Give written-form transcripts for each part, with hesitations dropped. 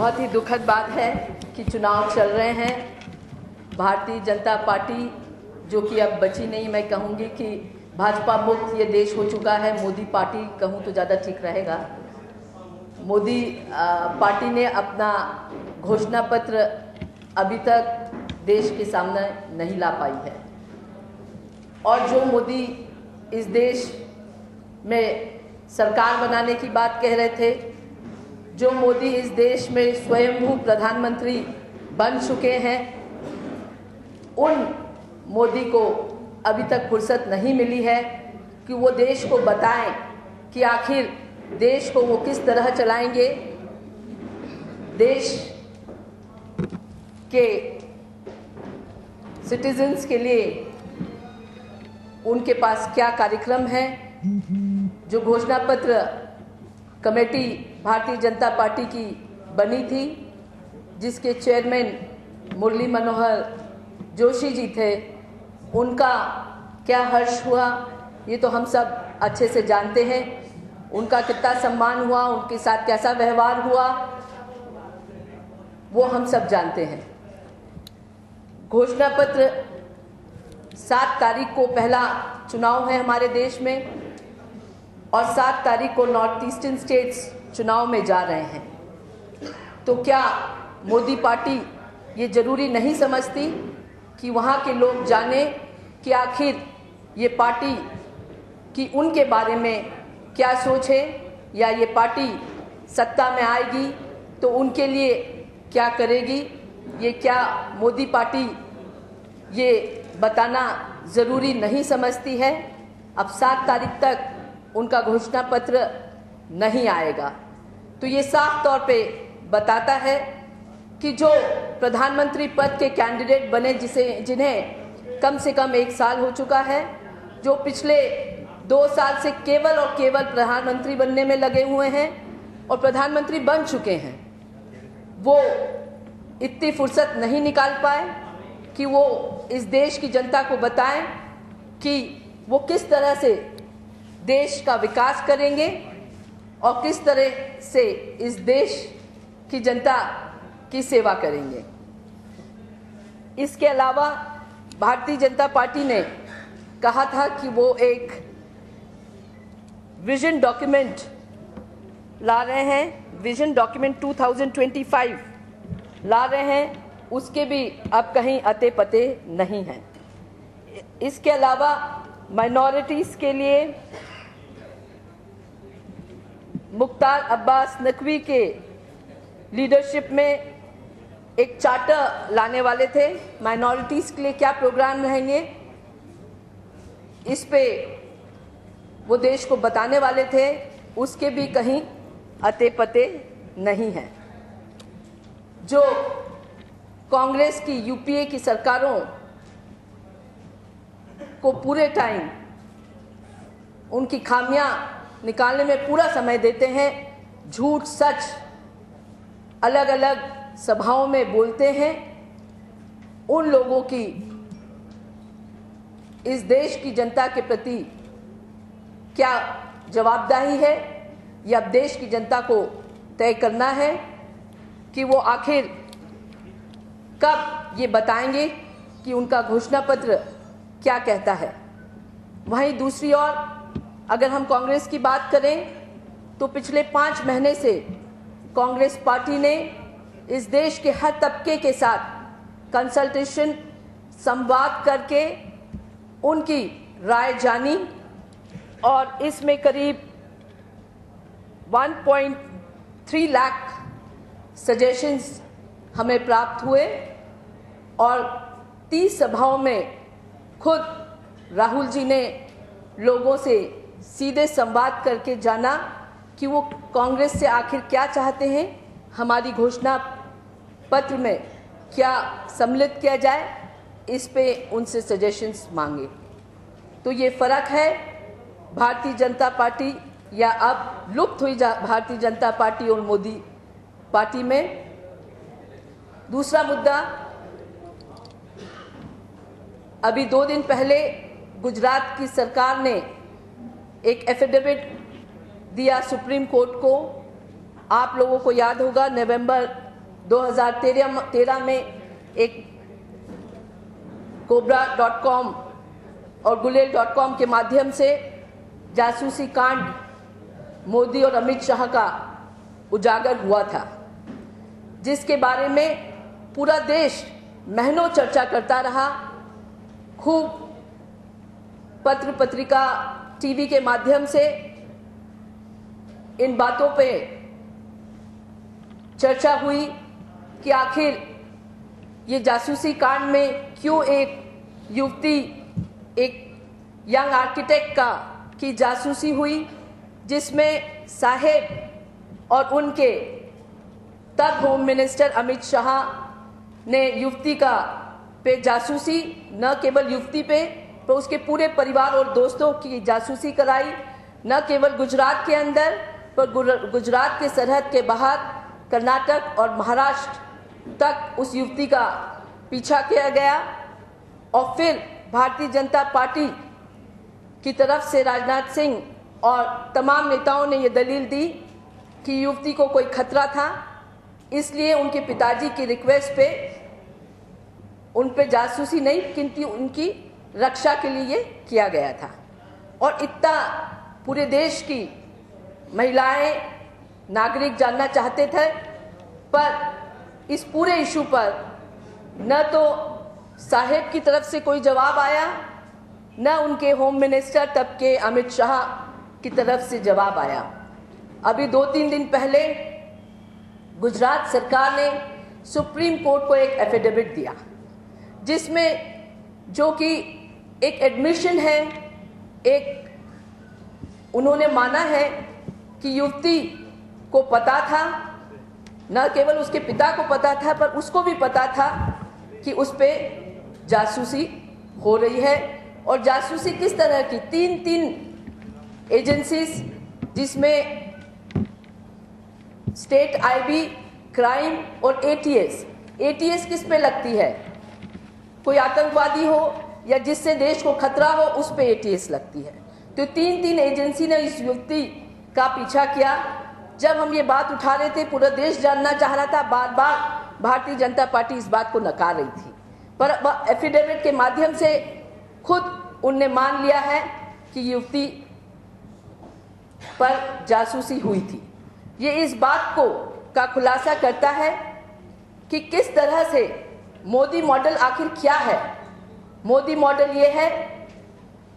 बहुत ही दुखद बात है कि चुनाव चल रहे हैं। भारतीय जनता पार्टी जो कि अब बची नहीं, मैं कहूँगी कि भाजपा मुक्त ये देश हो चुका है। मोदी पार्टी कहूँ तो ज़्यादा ठीक रहेगा। मोदी पार्टी ने अपना घोषणा पत्र अभी तक देश के सामने नहीं ला पाई है, और जो मोदी इस देश में सरकार बनाने की बात कह रहे थे, जो मोदी इस देश में स्वयंभू प्रधानमंत्री बन चुके हैं, उन मोदी को अभी तक फुर्सत नहीं मिली है कि वो देश को बताएं कि आखिर देश को वो किस तरह चलाएंगे, देश के सिटीजन्स के लिए उनके पास क्या कार्यक्रम है। जो घोषणा पत्र कमेटी भारतीय जनता पार्टी की बनी थी, जिसके चेयरमैन मुरली मनोहर जोशी जी थे, उनका क्या हर्ष हुआ ये तो हम सब अच्छे से जानते हैं। उनका कितना सम्मान हुआ, उनके साथ कैसा व्यवहार हुआ, वो हम सब जानते हैं। घोषणा पत्र 7 तारीख को पहला चुनाव है हमारे देश में, और 7 तारीख को नॉर्थ ईस्टर्न स्टेट्स चुनाव में जा रहे हैं। तो क्या मोदी पार्टी ये जरूरी नहीं समझती कि वहाँ के लोग जाने कि आखिर ये पार्टी की उनके बारे में क्या सोच है, या ये पार्टी सत्ता में आएगी तो उनके लिए क्या करेगी? ये क्या मोदी पार्टी ये बताना ज़रूरी नहीं समझती है? अब 7 तारीख तक उनका घोषणा पत्र नहीं आएगा, तो ये साफ तौर पे बताता है कि जो प्रधानमंत्री पद के कैंडिडेट बने, जिन्हें कम से कम 1 साल हो चुका है, जो पिछले 2 साल से केवल और केवल प्रधानमंत्री बनने में लगे हुए हैं और प्रधानमंत्री बन चुके हैं, वो इतनी फुर्सत नहीं निकाल पाए कि वो इस देश की जनता को बताएं कि वो किस तरह से देश का विकास करेंगे और किस तरह से इस देश की जनता की सेवा करेंगे। इसके अलावा भारतीय जनता पार्टी ने कहा था कि वो एक विजन डॉक्यूमेंट ला रहे हैं, विजन डॉक्यूमेंट 2025 ला रहे हैं, उसके भी अब कहीं अते पते नहीं हैं। इसके अलावा माइनॉरिटीज़ के लिए मुख्तार अब्बास नकवी के लीडरशिप में एक चार्टर लाने वाले थे। माइनॉरिटीज़ के लिए क्या प्रोग्राम रहेंगे, इस पे वो देश को बताने वाले थे, उसके भी कहीं अते पते नहीं हैं। जो कांग्रेस की यूपीए की सरकारों को पूरे टाइम उनकी खामियां निकालने में पूरा समय देते हैं, झूठ सच अलग अलग सभाओं में बोलते हैं, उन लोगों की इस देश की जनता के प्रति क्या जवाबदेही है, या अब देश की जनता को तय करना है कि वो आखिर कब ये बताएंगे कि उनका घोषणा पत्र क्या कहता है। वहीं दूसरी ओर अगर हम कांग्रेस की बात करें तो पिछले 5 महीने से कांग्रेस पार्टी ने इस देश के हर तबके के साथ कंसल्टेशन, संवाद करके उनकी राय जानी, और इसमें करीब 1.3 लाख सजेशंस हमें प्राप्त हुए, और 30 सभाओं में खुद राहुल जी ने लोगों से सीधे संवाद करके जाना कि वो कांग्रेस से आखिर क्या चाहते हैं, हमारी घोषणा पत्र में क्या सम्मिलित किया जाए, इस पे उनसे सजेशंस मांगे। तो ये फ़र्क है भारतीय जनता पार्टी या अब लुप्त हुई भारतीय जनता पार्टी और मोदी पार्टी में। दूसरा मुद्दा, अभी 2 दिन पहले गुजरात की सरकार ने एक एफिडेविट दिया सुप्रीम कोर्ट को। आप लोगों को याद होगा नवंबर 2013 में एक कोबरा.com और गुलेल.com के माध्यम से जासूसी कांड मोदी और अमित शाह का उजागर हुआ था, जिसके बारे में पूरा देश महीनों चर्चा करता रहा। खूब पत्र पत्रिका टीवी के माध्यम से इन बातों पे चर्चा हुई कि आखिर ये जासूसी कांड में क्यों एक युवती, एक यंग आर्किटेक्ट की जासूसी हुई, जिसमें साहेब और उनके तब होम मिनिस्टर अमित शाह ने युवती पे जासूसी, न केवल युवती पे तो उसके पूरे परिवार और दोस्तों की जासूसी कराई। न केवल गुजरात के अंदर पर गुजरात के सरहद के बाहर कर्नाटक और महाराष्ट्र तक उस युवती का पीछा किया गया। और फिर भारतीय जनता पार्टी की तरफ से राजनाथ सिंह और तमाम नेताओं ने ये दलील दी कि युवती को कोई खतरा था, इसलिए उनके पिताजी की रिक्वेस्ट पे उन पे जासूसी नहीं किंतु उनकी रक्षा के लिए किया गया था। और इतना पूरे देश की महिलाएं, नागरिक जानना चाहते थे, पर इस पूरे इशू पर न तो साहेब की तरफ से कोई जवाब आया, न उनके होम मिनिस्टर तब के अमित शाह की तरफ से जवाब आया। अभी 2-3 दिन पहले गुजरात सरकार ने सुप्रीम कोर्ट को एक एफिडेविट दिया, जिसमें जो कि एक एडमिशन है, एक उन्होंने माना है कि युवती को पता था, न केवल उसके पिता को पता था पर उसको भी पता था कि उस पे जासूसी हो रही है। और जासूसी किस तरह की, 3 एजेंसीज, जिसमें स्टेट आईबी, क्राइम और एटीएस किस पे लगती है? कोई आतंकवादी हो या जिससे देश को खतरा हो, उस पे एटीएस लगती है। तो 3 एजेंसी ने इस युवती का पीछा किया। जब हम ये बात उठा रहे थे, पूरा देश जानना चाह रहा था, बार बार भारतीय जनता पार्टी इस बात को नकार रही थी, पर एफिडेविट के माध्यम से खुद उनने मान लिया है कि युवती पर जासूसी हुई थी। ये इस बात का खुलासा करता है कि किस तरह से मोदी मॉडल आखिर क्या है। मोदी मॉडल ये है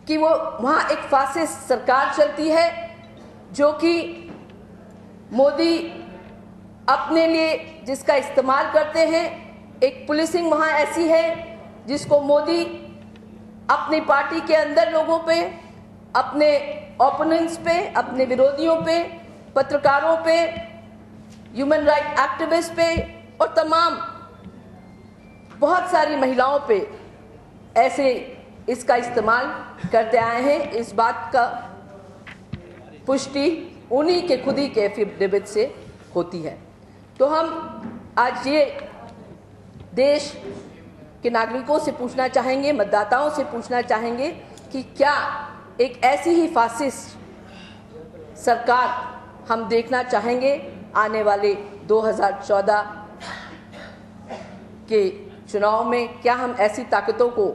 कि वो वहाँ एक फासिस्ट सरकार चलती है, जो कि मोदी अपने लिए जिसका इस्तेमाल करते हैं। एक पुलिसिंग वहाँ ऐसी है जिसको मोदी अपनी पार्टी के अंदर लोगों पे, अपने ओपोनेंट्स पे, अपने विरोधियों पे, पत्रकारों पे, ह्यूमन राइट एक्टिविस्ट पे और तमाम बहुत सारी महिलाओं पे ऐसे इसका इस्तेमाल करते आए हैं। इस बात का पुष्टि उन्हीं के खुद ही के एफिडेविट से होती है। तो हम आज ये देश के नागरिकों से पूछना चाहेंगे, मतदाताओं से पूछना चाहेंगे कि क्या एक ऐसी ही फासिस्ट सरकार हम देखना चाहेंगे आने वाले 2014 के चुनाव में? क्या हम ऐसी ताकतों को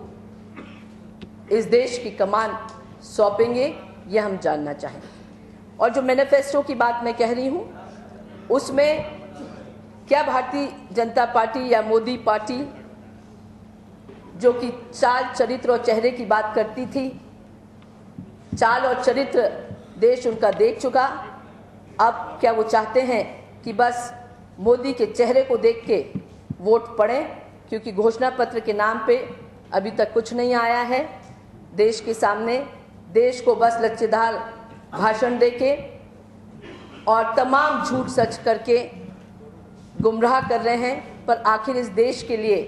इस देश की कमान सौंपेंगे? ये हम जानना चाहेंगे। और जो मैनिफेस्टो की बात मैं कह रही हूँ, उसमें क्या भारतीय जनता पार्टी या मोदी पार्टी, जो कि चाल, चरित्र और चेहरे की बात करती थी, चाल और चरित्र देश उनका देख चुका, अब क्या वो चाहते हैं कि बस मोदी के चेहरे को देख के वोट पड़ें? क्योंकि घोषणा पत्र के नाम पे अभी तक कुछ नहीं आया है देश के सामने। देश को बस लच्छेदार भाषण देके और तमाम झूठ सच करके गुमराह कर रहे हैं, पर आखिर इस देश के लिए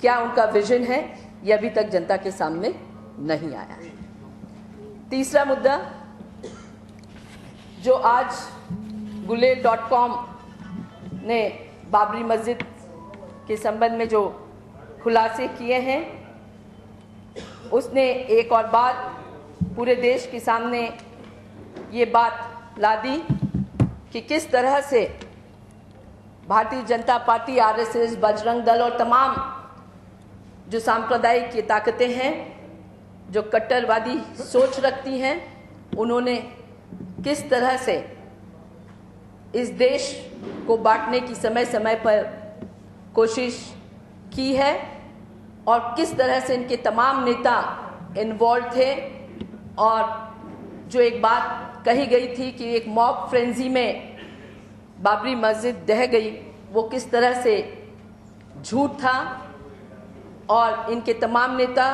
क्या उनका विजन है, ये अभी तक जनता के सामने नहीं आया है। तीसरा मुद्दा, जो आज गुलेल.com ने बाबरी मस्जिद के संबंध में जो खुलासे किए हैं, उसने एक और बार पूरे देश के सामने ये बात ला दी कि किस तरह से भारतीय जनता पार्टी, आरएसएस, बजरंग दल और तमाम जो सांप्रदायिक ये ताकतें हैं, जो कट्टरवादी सोच रखती हैं, उन्होंने किस तरह से इस देश को बांटने की समय समय पर कोशिश की है और किस तरह से इनके तमाम नेता इन्वॉल्व थे। और जो एक बात कही गई थी कि एक मॉब फ्रेंजी में बाबरी मस्जिद ढह गई, वो किस तरह से झूठ था। और इनके तमाम नेता,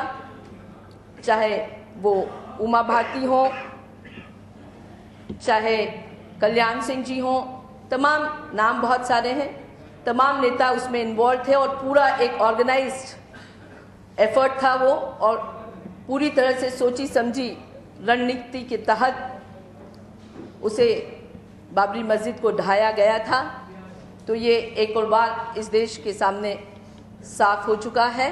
चाहे वो उमा भारती हो, चाहे कल्याण सिंह जी हो, तमाम नाम बहुत सारे हैं, तमाम नेता उसमें इन्वॉल्व थे और पूरा एक ऑर्गेनाइज्ड एफर्ट था वो, और पूरी तरह से सोची समझी रणनीति के तहत उसे बाबरी मस्जिद को ढाया गया था। तो ये एक और बार इस देश के सामने साफ हो चुका है।